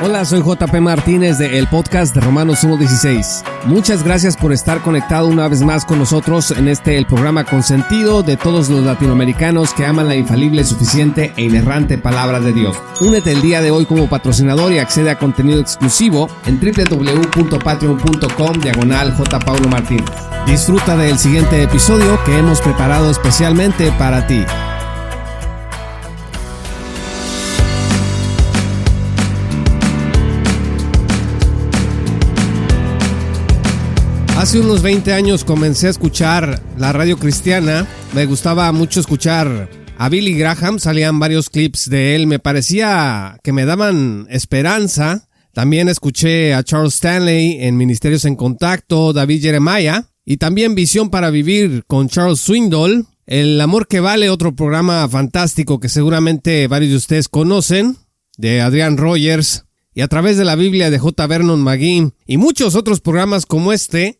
Hola, soy JP Martínez de el podcast de Romanos 1:16. Muchas gracias por estar conectado una vez más con nosotros en el programa consentido de todos los latinoamericanos que aman la infalible, suficiente e inerrante palabra de Dios. Únete el día de hoy como patrocinador y accede a contenido exclusivo en www.patreon.com/JPauloMartínez. Disfruta del siguiente episodio que hemos preparado especialmente para ti. Hace unos 20 años comencé a escuchar la radio cristiana. Me gustaba mucho escuchar a Billy Graham, salían varios clips de él. Me parecía que me daban esperanza. También escuché a Charles Stanley en Ministerios en Contacto, David Jeremiah y también Visión para Vivir con Charles Swindoll. El Amor que Vale, otro programa fantástico que seguramente varios de ustedes conocen, de Adrian Rogers, y A Través de la Biblia de J. Vernon McGee y muchos otros programas como este.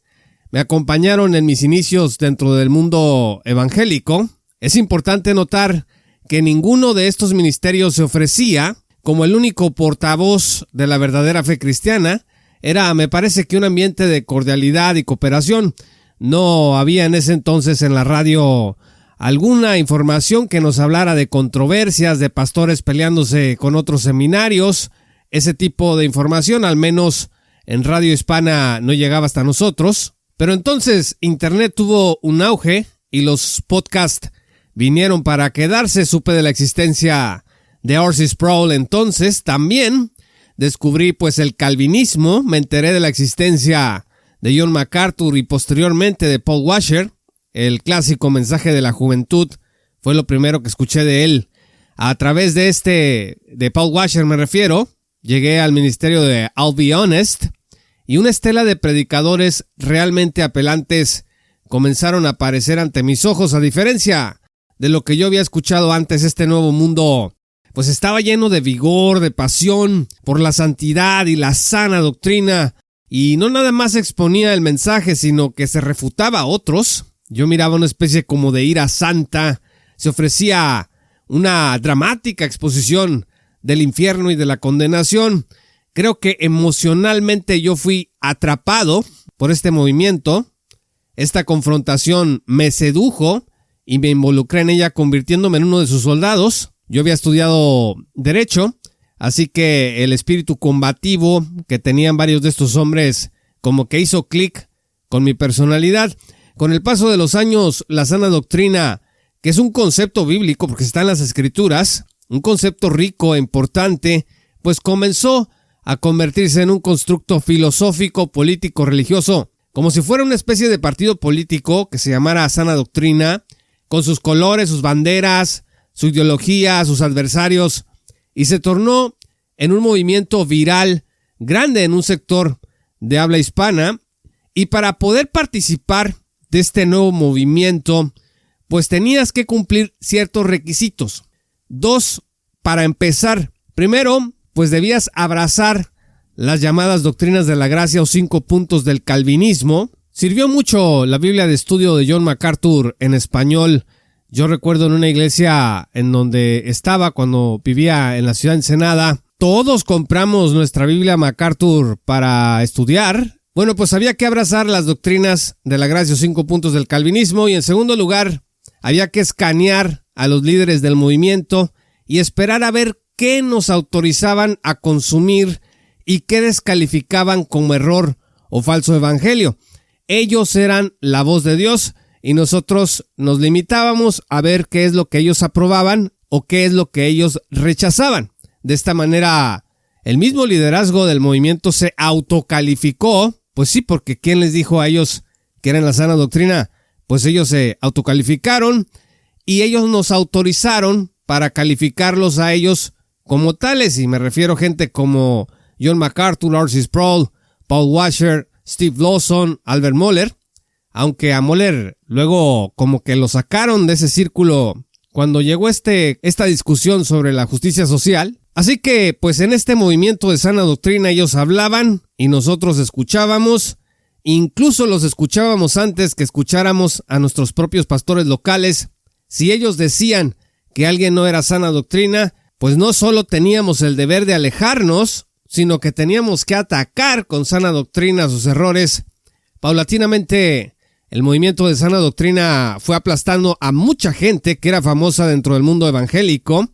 Me acompañaron en mis inicios dentro del mundo evangélico. Es importante notar que ninguno de estos ministerios se ofrecía como el único portavoz de la verdadera fe cristiana. Era, me parece, que un ambiente de cordialidad y cooperación. No había en ese entonces en la radio alguna información que nos hablara de controversias, de pastores peleándose con otros seminarios. Ese tipo de información, al menos en Radio Hispana, no llegaba hasta nosotros. Pero entonces Internet tuvo un auge y los podcasts vinieron para quedarse. Supe de la existencia de R.C. Sproul. Entonces también descubrí el calvinismo. Me enteré de la existencia de John MacArthur y posteriormente de Paul Washer. El clásico Mensaje de la Juventud fue lo primero que escuché de él. A través de Paul Washer me refiero, llegué al ministerio de I'll Be Honest. Y una estela de predicadores realmente apelantes comenzaron a aparecer ante mis ojos. A diferencia de lo que yo había escuchado antes, este nuevo mundo estaba lleno de vigor, de pasión por la santidad y la sana doctrina. Y no nada más exponía el mensaje, sino que se refutaba a otros. Yo miraba una especie como de ira santa. Se ofrecía una dramática exposición del infierno y de la condenación. Creo que emocionalmente yo fui atrapado por este movimiento. Esta confrontación me sedujo y me involucré en ella convirtiéndome en uno de sus soldados. Yo había estudiado Derecho, así que el espíritu combativo que tenían varios de estos hombres como que hizo clic con mi personalidad. Con el paso de los años, la sana doctrina, que es un concepto bíblico porque está en las Escrituras, un concepto rico e importante, comenzó a convertirse en un constructo filosófico, político, religioso, como si fuera una especie de partido político que se llamara sana doctrina, con sus colores, sus banderas, su ideología, sus adversarios, y se tornó en un movimiento viral grande en un sector de habla hispana. Y para poder participar de este nuevo movimiento, tenías que cumplir ciertos requisitos. 2, para empezar. Primero, debías abrazar las llamadas doctrinas de la gracia o 5 puntos del calvinismo. Sirvió mucho la Biblia de estudio de John MacArthur en español. Yo recuerdo en una iglesia en donde estaba cuando vivía en la ciudad de Ensenada, todos compramos nuestra Biblia MacArthur para estudiar. Había que abrazar las doctrinas de la gracia o 5 puntos del calvinismo. Y en segundo lugar, había que escanear a los líderes del movimiento y esperar a ver qué nos autorizaban a consumir y qué descalificaban como error o falso evangelio. Ellos eran la voz de Dios y nosotros nos limitábamos a ver qué es lo que ellos aprobaban o qué es lo que ellos rechazaban. De esta manera, el mismo liderazgo del movimiento se autocalificó. Sí, porque ¿quién les dijo a ellos que eran la sana doctrina? Ellos se autocalificaron y ellos nos autorizaron para calificarlos a ellos como tales, y me refiero a gente como John MacArthur, R.C. Sproul, Paul Washer, Steve Lawson, Albert Mohler, aunque a Mohler luego como que lo sacaron de ese círculo cuando llegó esta discusión sobre la justicia social. Así que en este movimiento de sana doctrina ellos hablaban y nosotros escuchábamos. Incluso los escuchábamos antes que escucháramos a nuestros propios pastores locales. Si ellos decían que alguien no era sana doctrina, no solo teníamos el deber de alejarnos, sino que teníamos que atacar con sana doctrina sus errores. Paulatinamente, el movimiento de sana doctrina fue aplastando a mucha gente que era famosa dentro del mundo evangélico.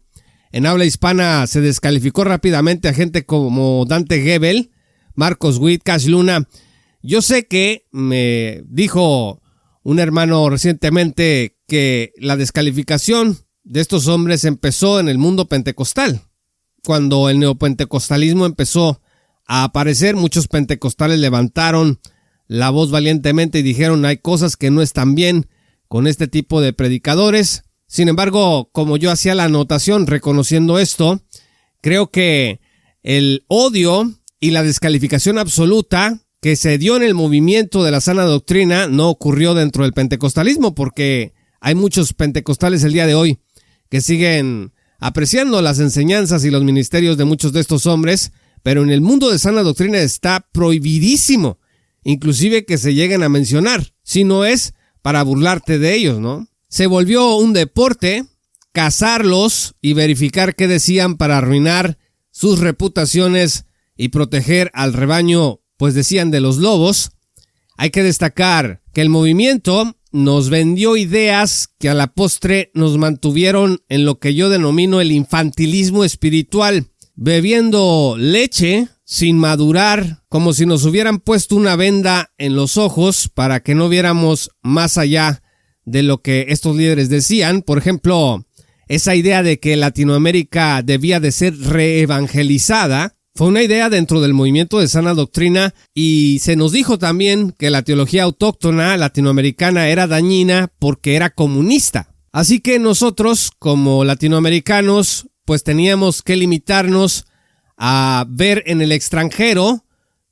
En habla hispana se descalificó rápidamente a gente como Dante Gebel, Marcos Witt, Cash Luna. Yo sé que me dijo un hermano recientemente que la descalificación de estos hombres empezó en el mundo pentecostal. Cuando el neopentecostalismo empezó a aparecer, muchos pentecostales levantaron la voz valientemente y dijeron: hay cosas que no están bien con este tipo de predicadores. Sin embargo, como yo hacía la anotación reconociendo esto, creo que el odio y la descalificación absoluta que se dio en el movimiento de la sana doctrina no ocurrió dentro del pentecostalismo, porque hay muchos pentecostales el día de hoy que siguen apreciando las enseñanzas y los ministerios de muchos de estos hombres, pero en el mundo de sana doctrina está prohibidísimo, inclusive que se lleguen a mencionar, si no es para burlarte de ellos, ¿no? Se volvió un deporte cazarlos y verificar qué decían para arruinar sus reputaciones y proteger al rebaño, pues decían, de los lobos. Hay que destacar que el movimiento nos vendió ideas que a la postre nos mantuvieron en lo que yo denomino el infantilismo espiritual, bebiendo leche sin madurar, como si nos hubieran puesto una venda en los ojos para que no viéramos más allá de lo que estos líderes decían. Por ejemplo, esa idea de que Latinoamérica debía de ser reevangelizada fue una idea dentro del movimiento de sana doctrina, y se nos dijo también que la teología autóctona latinoamericana era dañina porque era comunista. Así que nosotros, como latinoamericanos, pues teníamos que limitarnos a ver en el extranjero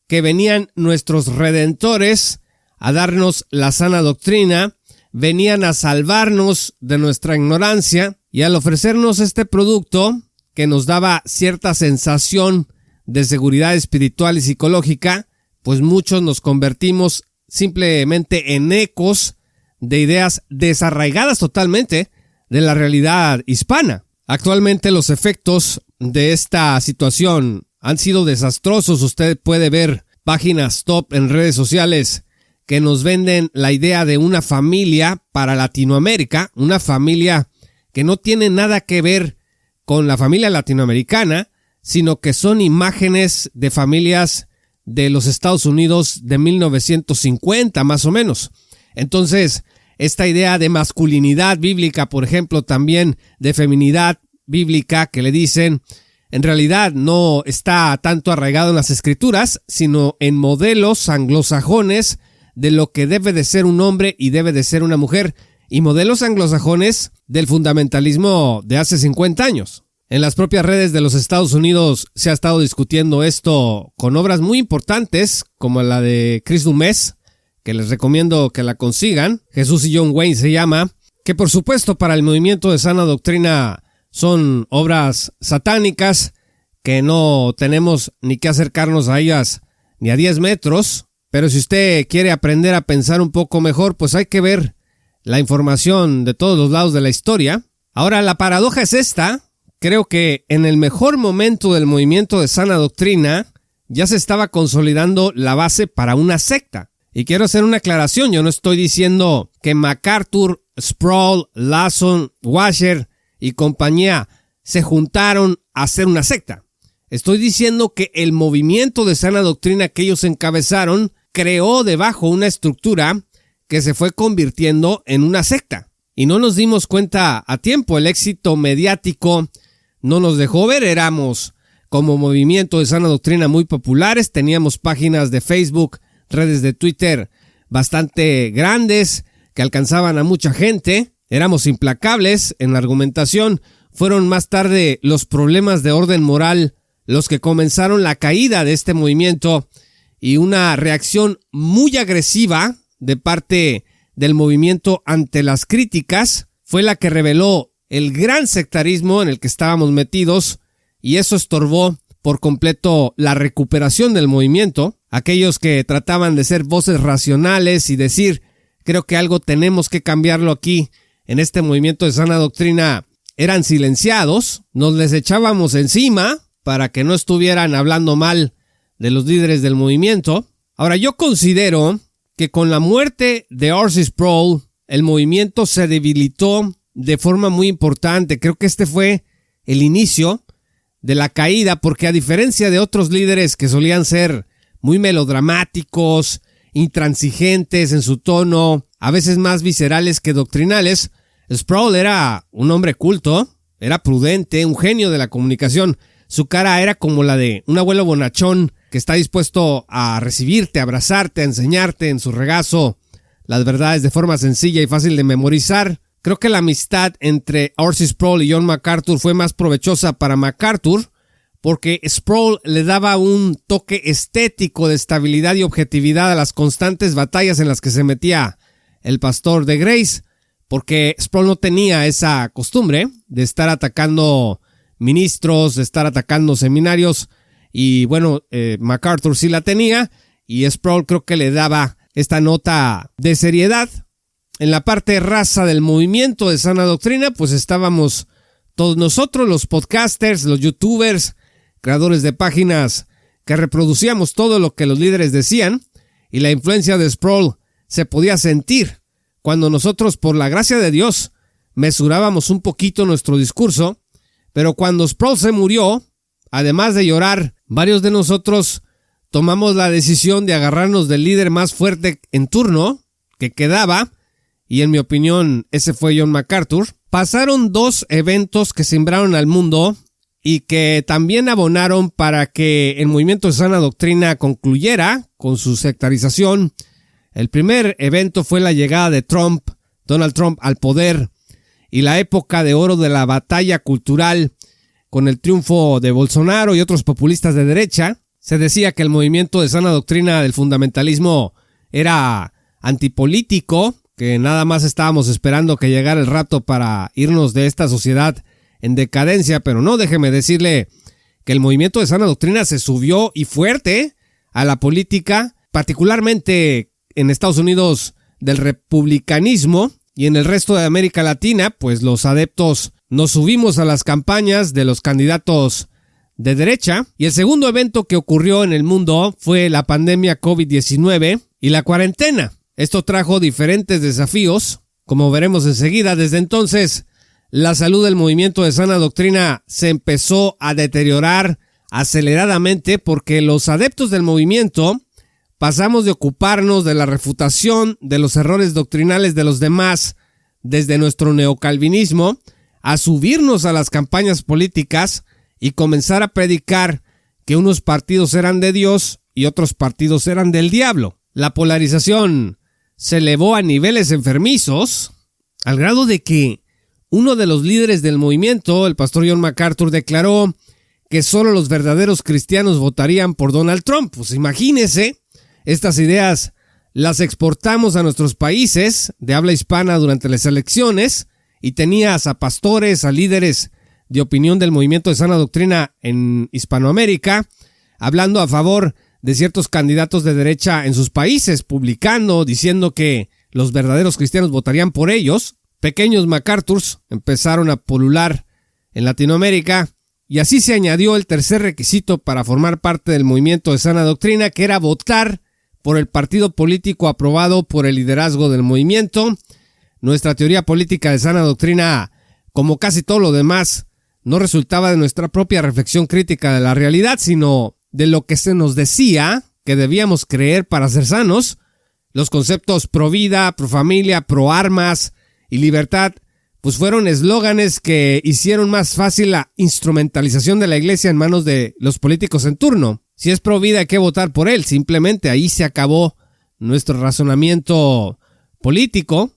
que venían nuestros redentores a darnos la sana doctrina, venían a salvarnos de nuestra ignorancia, y al ofrecernos este producto que nos daba cierta sensación de seguridad espiritual y psicológica, pues muchos nos convertimos simplemente en ecos de ideas desarraigadas totalmente de la realidad hispana. Actualmente los efectos de esta situación han sido desastrosos. Usted puede ver páginas top en redes sociales que nos venden la idea de una familia para Latinoamérica, una familia que no tiene nada que ver con la familia latinoamericana, sino que son imágenes de familias de los Estados Unidos de 1950 más o menos. Entonces, esta idea de masculinidad bíblica, por ejemplo, también de feminidad bíblica que le dicen, en realidad no está tanto arraigado en las escrituras, sino en modelos anglosajones de lo que debe de ser un hombre y debe de ser una mujer, y modelos anglosajones del fundamentalismo de hace 50 años. En las propias redes de los Estados Unidos se ha estado discutiendo esto con obras muy importantes, como la de Chris Dumes, que les recomiendo que la consigan. Jesús y John Wayne se llama, que por supuesto para el movimiento de sana doctrina son obras satánicas, que no tenemos ni que acercarnos a ellas ni a 10 metros, pero si usted quiere aprender a pensar un poco mejor, pues hay que ver la información de todos los lados de la historia. Ahora, la paradoja es esta. Creo que en el mejor momento del movimiento de sana doctrina ya se estaba consolidando la base para una secta. Y quiero hacer una aclaración. Yo no estoy diciendo que MacArthur, Sproul, Lawson, Washer y compañía se juntaron a hacer una secta. Estoy diciendo que el movimiento de sana doctrina que ellos encabezaron creó debajo una estructura que se fue convirtiendo en una secta. Y no nos dimos cuenta a tiempo. El éxito mediático no nos dejó ver. Éramos como movimiento de sana doctrina muy populares. Teníamos páginas de Facebook, redes de Twitter bastante grandes que alcanzaban a mucha gente. Éramos implacables en la argumentación. Fueron más tarde los problemas de orden moral los que comenzaron la caída de este movimiento, y una reacción muy agresiva de parte del movimiento ante las críticas fue la que reveló el gran sectarismo en el que estábamos metidos, y eso estorbó por completo la recuperación del movimiento. Aquellos que trataban de ser voces racionales y decir, creo que algo tenemos que cambiarlo aquí en este movimiento de sana doctrina, eran silenciados, nos les echábamos encima, para que no estuvieran hablando mal de los líderes del movimiento. Ahora, yo considero que con la muerte de R.C. Sproul, el movimiento se debilitó de forma muy importante. Creo que este fue el inicio de la caída, porque a diferencia de otros líderes que solían ser muy melodramáticos, intransigentes en su tono, a veces más viscerales que doctrinales, Sproul era un hombre culto, era prudente, un genio de la comunicación. Su cara era como la de un abuelo bonachón que está dispuesto a recibirte, a abrazarte, a enseñarte en su regazo las verdades de forma sencilla y fácil de memorizar. Creo que la amistad entre R.C. Sproul y John MacArthur fue más provechosa para MacArthur, porque Sproul le daba un toque estético de estabilidad y objetividad a las constantes batallas en las que se metía el pastor de Grace, porque Sproul no tenía esa costumbre de estar atacando ministros, de estar atacando seminarios, y bueno, MacArthur sí la tenía, y Sproul creo que le daba esta nota de seriedad. En la parte raza del movimiento de sana doctrina, pues estábamos todos nosotros, los podcasters, los youtubers, creadores de páginas, que reproducíamos todo lo que los líderes decían, y la influencia de Sproul se podía sentir cuando nosotros, por la gracia de Dios, mesurábamos un poquito nuestro discurso. Pero cuando Sproul se murió, además de llorar, varios de nosotros tomamos la decisión de agarrarnos del líder más fuerte en turno que quedaba, y en mi opinión ese fue John MacArthur. Pasaron 2 eventos que sembraron al mundo y que también abonaron para que el movimiento de sana doctrina concluyera con su sectarización. El primer evento fue la llegada de Donald Trump al poder, y la época de oro de la batalla cultural con el triunfo de Bolsonaro y otros populistas de derecha. Se decía que el movimiento de sana doctrina del fundamentalismo era antipolítico, que nada más estábamos esperando que llegara el rato para irnos de esta sociedad en decadencia, pero no, déjeme decirle que el movimiento de sana doctrina se subió y fuerte a la política, particularmente en Estados Unidos del republicanismo, y en el resto de América Latina, pues los adeptos nos subimos a las campañas de los candidatos de derecha. Y el segundo evento que ocurrió en el mundo fue la pandemia COVID-19 y la cuarentena. Esto trajo diferentes desafíos, como veremos enseguida. Desde entonces, la salud del movimiento de sana doctrina se empezó a deteriorar aceleradamente, porque los adeptos del movimiento pasamos de ocuparnos de la refutación de los errores doctrinales de los demás desde nuestro neocalvinismo a subirnos a las campañas políticas y comenzar a predicar que unos partidos eran de Dios y otros partidos eran del diablo. La polarización se elevó a niveles enfermizos, al grado de que uno de los líderes del movimiento, el pastor John MacArthur, declaró que solo los verdaderos cristianos votarían por Donald Trump. Pues imagínese. Estas ideas las exportamos a nuestros países de habla hispana durante las elecciones, y tenías a pastores, a líderes de opinión del movimiento de sana doctrina en Hispanoamérica, hablando a favor de ciertos candidatos de derecha en sus países, publicando, diciendo que los verdaderos cristianos votarían por ellos. Pequeños MacArthurs empezaron a pulular en Latinoamérica, y así se añadió el tercer requisito para formar parte del movimiento de sana doctrina, que era votar por el partido político aprobado por el liderazgo del movimiento. Nuestra teoría política de sana doctrina, como casi todo lo demás, no resultaba de nuestra propia reflexión crítica de la realidad, sino de lo que se nos decía que debíamos creer para ser sanos. Los conceptos pro vida, pro familia, pro armas y libertad, pues fueron eslóganes que hicieron más fácil la instrumentalización de la iglesia en manos de los políticos en turno. Si es pro vida, hay que votar por él. Simplemente ahí se acabó nuestro razonamiento político.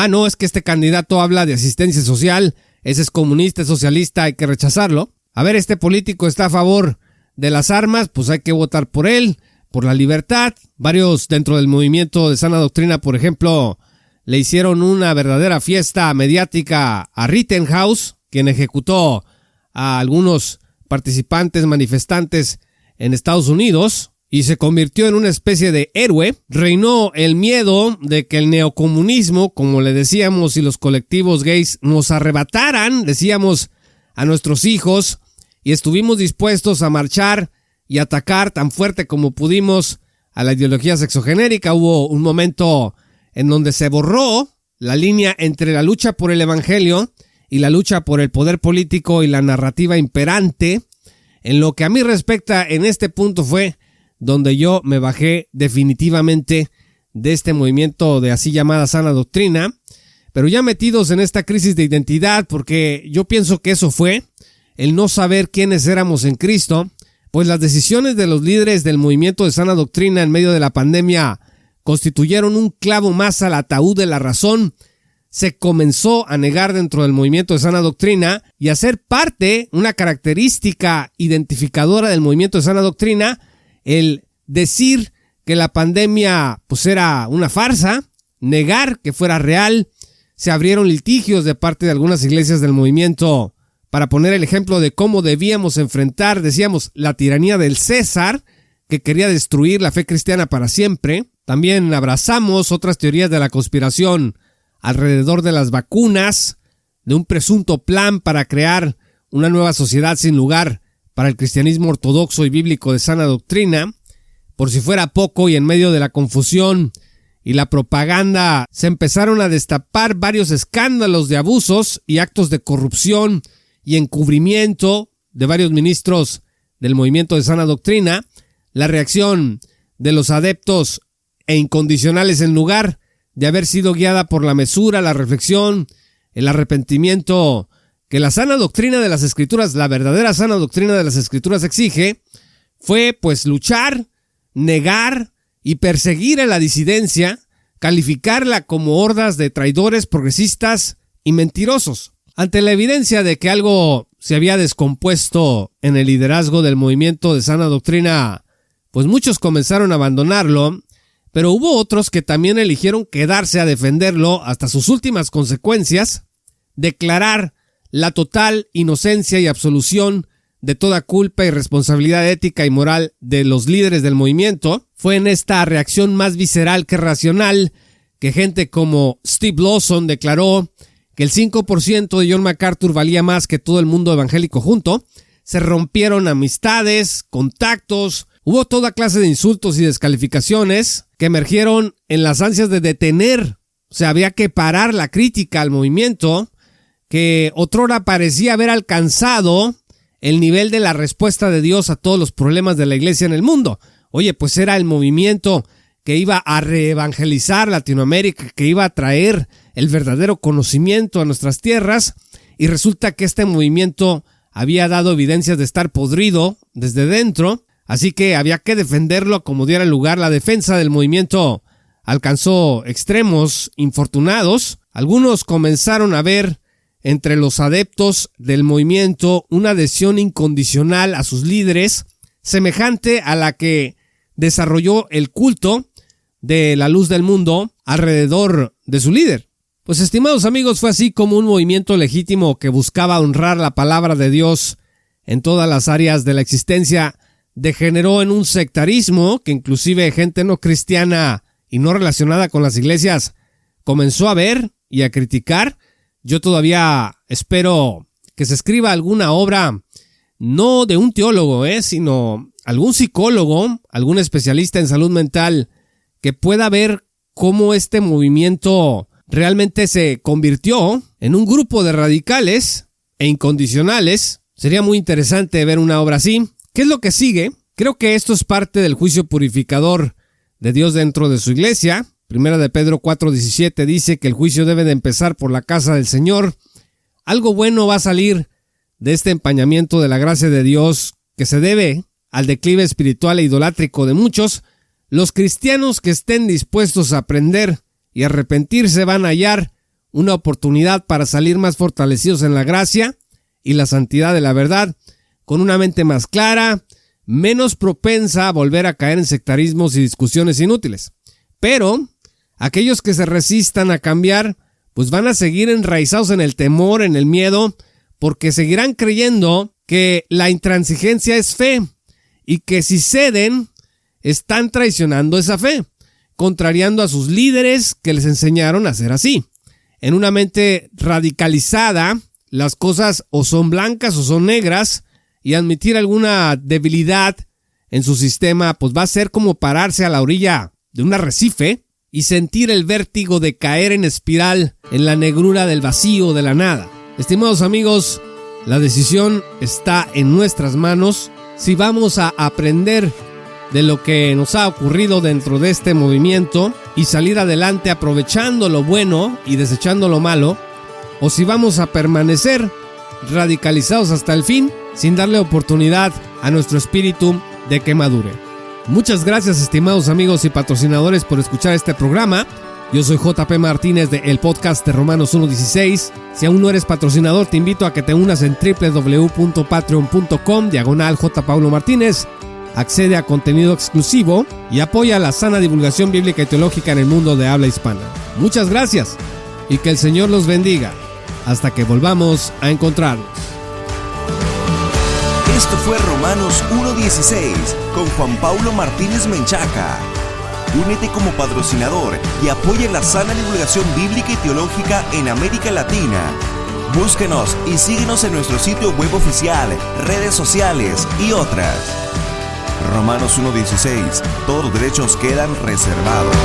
No, es que este candidato habla de asistencia social, ese es comunista, es socialista, hay que rechazarlo. A ver, este político está a favor de las armas, pues hay que votar por él, por la libertad. Varios dentro del movimiento de sana doctrina, por ejemplo, le hicieron una verdadera fiesta mediática a Rittenhouse, quien ejecutó a algunos participantes, manifestantes en Estados Unidos, y se convirtió en una especie de héroe. Reinó el miedo de que el neocomunismo, como le decíamos, y los colectivos gays nos arrebataran, decíamos, a nuestros hijos, y estuvimos dispuestos a marchar y atacar tan fuerte como pudimos a la ideología sexogenérica. Hubo un momento en donde se borró la línea entre la lucha por el evangelio y la lucha por el poder político y la narrativa imperante. En lo que a mí respecta, en este punto fue donde yo me bajé definitivamente de este movimiento de así llamada sana doctrina, pero ya metidos en esta crisis de identidad, porque yo pienso que eso fue el no saber quiénes éramos en Cristo, pues las decisiones de los líderes del movimiento de sana doctrina en medio de la pandemia constituyeron un clavo más al ataúd de la razón. Se comenzó a negar dentro del movimiento de sana doctrina y a ser parte, una característica identificadora del movimiento de sana doctrina, el decir que la pandemia pues era una farsa, negar que fuera real. Se abrieron litigios de parte de algunas iglesias del movimiento para poner el ejemplo de cómo debíamos enfrentar, decíamos, la tiranía del César, que quería destruir la fe cristiana para siempre. También abrazamos otras teorías de la conspiración alrededor de las vacunas, de un presunto plan para crear una nueva sociedad sin lugar para el cristianismo ortodoxo y bíblico de sana doctrina. Por si fuera poco, y en medio de la confusión y la propaganda, se empezaron a destapar varios escándalos de abusos y actos de corrupción y encubrimiento de varios ministros del movimiento de sana doctrina. La reacción de los adeptos e incondicionales, en lugar de haber sido guiada por la mesura, la reflexión, el arrepentimiento que la sana doctrina de las Escrituras, la verdadera sana doctrina de las Escrituras exige, fue pues luchar, negar y perseguir a la disidencia, calificarla como hordas de traidores, progresistas y mentirosos. Ante la evidencia de que algo se había descompuesto en el liderazgo del movimiento de sana doctrina, pues muchos comenzaron a abandonarlo, pero hubo otros que también eligieron quedarse a defenderlo hasta sus últimas consecuencias, declarar la total inocencia y absolución de toda culpa y responsabilidad ética y moral de los líderes del movimiento. Fue en esta reacción más visceral que racional que gente como Steve Lawson declaró que el 5% de John MacArthur valía más que todo el mundo evangélico junto. Se rompieron amistades, contactos, hubo toda clase de insultos y descalificaciones que emergieron en las ansias de detener. O sea, había que parar la crítica al movimiento que otrora parecía haber alcanzado el nivel de la respuesta de Dios a todos los problemas de la iglesia en el mundo. Oye, pues era el movimiento que iba a reevangelizar Latinoamérica, que iba a traer el verdadero conocimiento a nuestras tierras, y resulta que este movimiento había dado evidencias de estar podrido desde dentro, así que había que defenderlo como diera lugar. La defensa del movimiento alcanzó extremos infortunados. Algunos comenzaron a ver entre los adeptos del movimiento una adhesión incondicional a sus líderes, semejante a la que desarrolló el culto de la luz del mundo alrededor de su líder. Pues, estimados amigos, fue así como un movimiento legítimo que buscaba honrar la palabra de Dios en todas las áreas de la existencia degeneró en un sectarismo que inclusive gente no cristiana y no relacionada con las iglesias comenzó a ver y a criticar. Yo todavía espero que se escriba alguna obra, no de un teólogo, sino algún psicólogo, algún especialista en salud mental, que pueda ver cómo este movimiento realmente se convirtió en un grupo de radicales e incondicionales. Sería muy interesante ver una obra así. ¿Qué es lo que sigue? Creo que esto es parte del juicio purificador de Dios dentro de su iglesia. Primera de Pedro 4:17 dice que el juicio debe de empezar por la casa del Señor. Algo bueno va a salir de este empañamiento de la gracia de Dios, que se debe al declive espiritual e idolátrico de muchos. Los cristianos que estén dispuestos a aprender y arrepentirse van a hallar una oportunidad para salir más fortalecidos en la gracia y la santidad de la verdad, con una mente más clara, menos propensa a volver a caer en sectarismos y discusiones inútiles. Pero aquellos que se resistan a cambiar, pues van a seguir enraizados en el temor, en el miedo, porque seguirán creyendo que la intransigencia es fe y que si ceden, están traicionando esa fe, contrariando a sus líderes que les enseñaron a ser así. En una mente radicalizada, las cosas o son blancas o son negras. y admitir alguna debilidad en su sistema, pues va a ser como pararse a la orilla de un arrecife y sentir el vértigo de caer en espiral en la negrura del vacío de la nada. Estimados amigos, la decisión está en nuestras manos si vamos a aprender de lo que nos ha ocurrido dentro de este movimiento y salir adelante aprovechando lo bueno y desechando lo malo, o si vamos a permanecer radicalizados hasta el fin sin darle oportunidad a nuestro espíritu de que madure. Muchas gracias, estimados amigos y patrocinadores, por escuchar este programa. Yo soy JP Martínez de el podcast de Romanos 1.16. Si aún no eres patrocinador, te invito a que te unas en www.patreon.com/JPauloMartínez. Accede a contenido exclusivo y apoya la sana divulgación bíblica y teológica en el mundo de habla hispana. Muchas gracias y que el Señor los bendiga hasta que volvamos a encontrarnos. Esto fue Romanos 1.16 con Juan Paulo Martínez Menchaca. Únete como patrocinador y apoya la sana divulgación bíblica y teológica en América Latina. Búsquenos y síguenos en nuestro sitio web oficial, redes sociales y otras. Romanos 1.16. Todos los derechos quedan reservados.